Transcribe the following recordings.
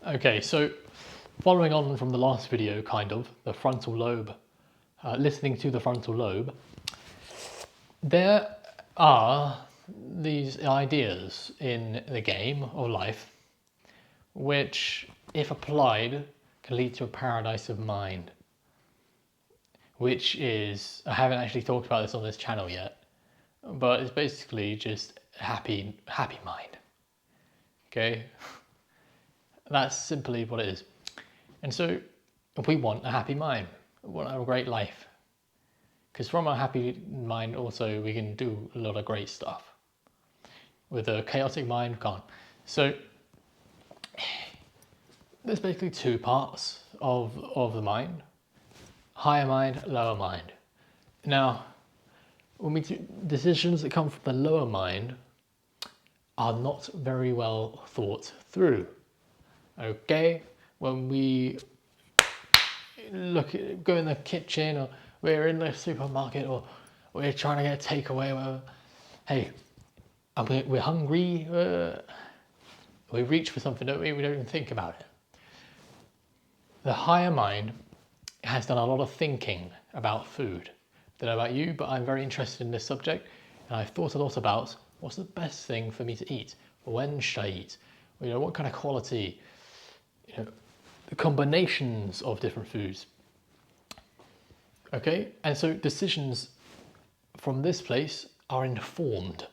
Okay, so following on from the last video, the frontal lobe, listening to the frontal lobe, there are these ideas in the game of life which, if applied, can lead to a paradise of mind, which is, I haven't actually talked about this on this channel yet, but it's basically just happy mind. Okay? That's simply what it is. And so we want a happy mind, we want a great life. Because from a happy mind also we can do a lot of great stuff. With a chaotic mind, we can't. So there's basically two parts of the mind. Higher mind, lower mind. Now, when we do decisions that come from the lower mind are not very well thought through. Okay? When we go in the kitchen, or we're in the supermarket, or we're trying to get a takeaway, whatever. Hey, we're hungry, we reach for something, don't we? We don't even think about it. The higher mind has done a lot of thinking about food. I don't know about you, but I'm very interested in this subject, and I've thought a lot about what's the best thing for me to eat, when should I eat, what kind of quality, the combinations of different foods. Okay, and so decisions from this place are informed.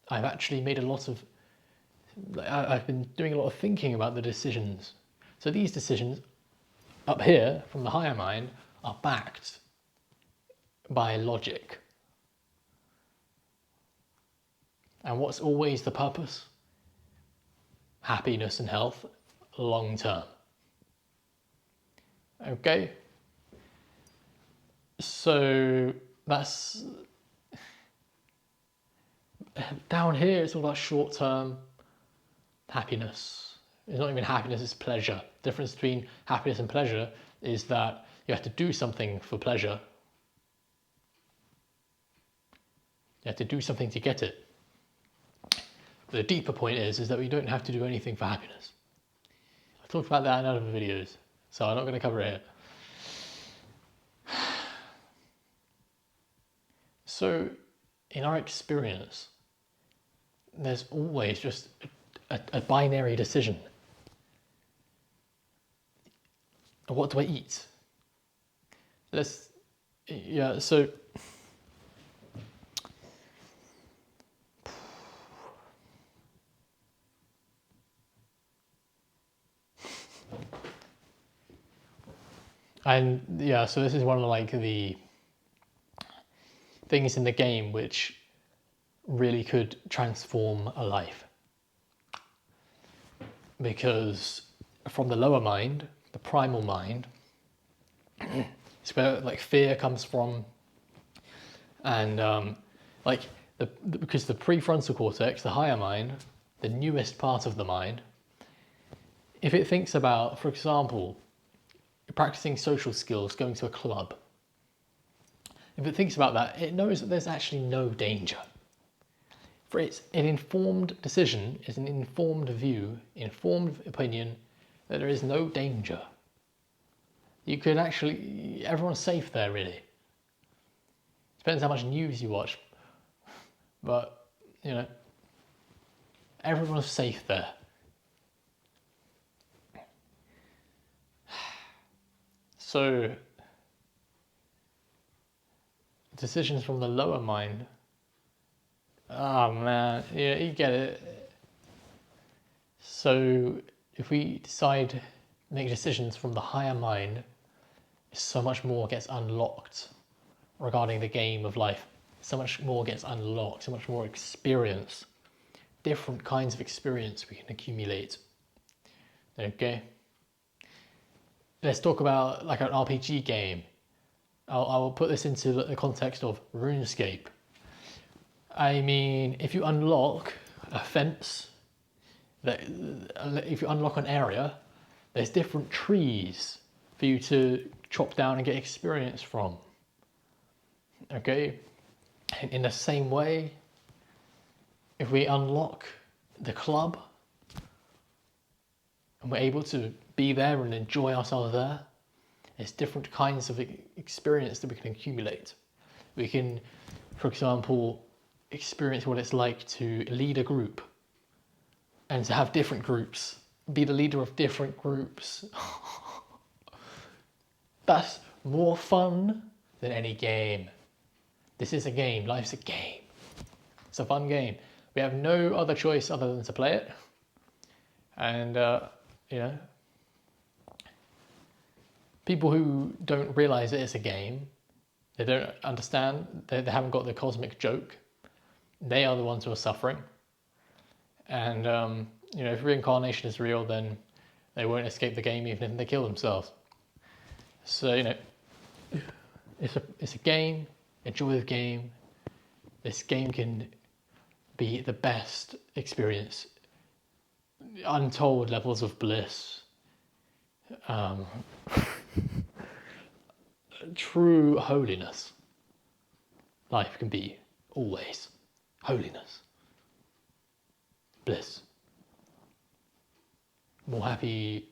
I've actually made I've been doing a lot of thinking about the decisions. So these decisions up here from the higher mind are backed by logic. And what's always the purpose? Happiness and health long term. Okay? So that's down here, it's all about short term happiness. It's not even happiness, it's pleasure. The difference between happiness and pleasure is that you have to do something for pleasure. You have to do something to get it. But the deeper point is that we don't have to do anything for happiness. I've talked about that in other videos, so I'm not going to cover it here. So, in our experience, there's always just a binary decision. What do I eat? So so this is one of the things in the game which really could transform a life. Because from the lower mind, the primal mind, it's where fear comes from, and because the prefrontal cortex, the higher mind, the newest part of the mind, if it thinks about, for example, practicing social skills, going to a club, if it thinks about that, it knows that there's actually no danger. For it's an informed decision, is an informed view, informed opinion that there is no danger. You could actually, everyone's safe there really. Depends how much news you watch, but everyone's safe there. So, decisions from the lower mind, oh man, yeah, you get it. So if we make decisions from the higher mind, so much more gets unlocked regarding the game of life. So much more gets unlocked, so much more experience. Different kinds of experience we can accumulate. Okay? Let's talk about an RPG game. I'll put this into the context of RuneScape. I mean, if you unlock a fence, if you unlock an area, there's different trees for you to chop down and get experience from. Okay? In the same way, if we unlock the club, and we're able to be there and enjoy ourselves there, there's different kinds of experience that we can accumulate. We can, for example, experience what it's like to lead a group and to have different groups, be the leader of different groups. That's more fun than any game. This is a game, life's a game. It's a fun game. We have no other choice other than to play it. And, you know, people who don't realize it's a game, they don't understand, they haven't got the cosmic joke, they are the ones who are suffering. And, you know, if reincarnation is real, then they won't escape the game even if they kill themselves. So, you know, it's a game, enjoy the game. This game can be the best experience, untold levels of bliss, true holiness. Life can be always holiness, bliss, more happy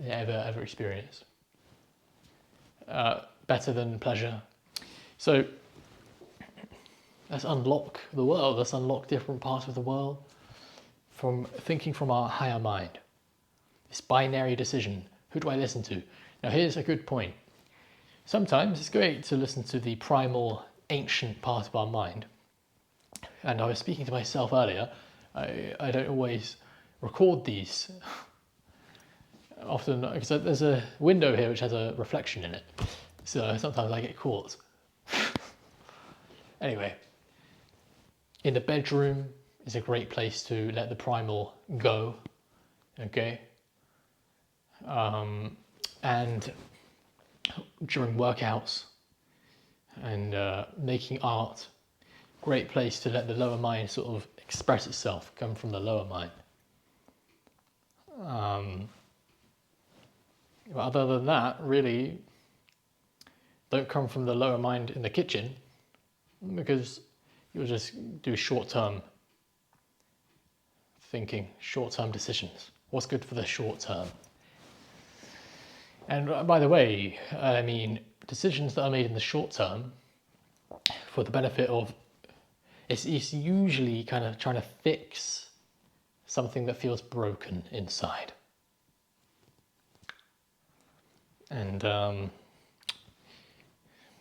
than ever experienced, better than pleasure. So let's unlock the world, let's unlock different parts of the world from thinking from our higher mind. This binary decision, who do I listen to? Now here's a good point. Sometimes it's great to listen to the primal, ancient part of our mind. And I was speaking to myself earlier, I don't always record these. Often, because there's a window here which has a reflection in it. So sometimes I get caught. Anyway, in the bedroom is a great place to let the primal go, okay? And during workouts and making art, great place to let the lower mind sort of express itself, come from the lower mind. But other than that, really, don't come from the lower mind in the kitchen, because you'll just do short-term thinking, short-term decisions. What's good for the short term? And by the way, I mean, decisions that are made in the short term for the benefit of, it's usually kind of trying to fix something that feels broken inside. And I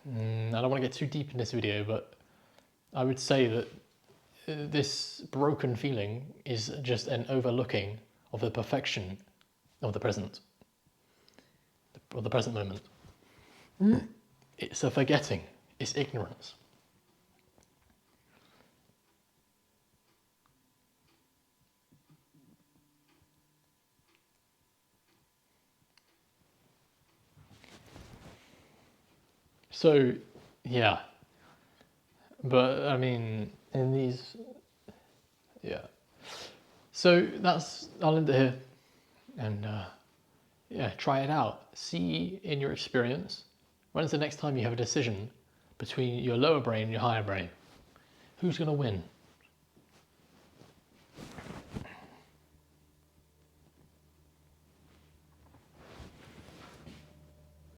don't want to get too deep in this video, but I would say that this broken feeling is just an overlooking of the perfection of the present, of the present moment. It's a forgetting, it's ignorance. So, yeah, but I mean, in these, yeah. So I'll end it here, and yeah, try it out. See in your experience, when's the next time you have a decision between your lower brain and your higher brain? Who's going to win?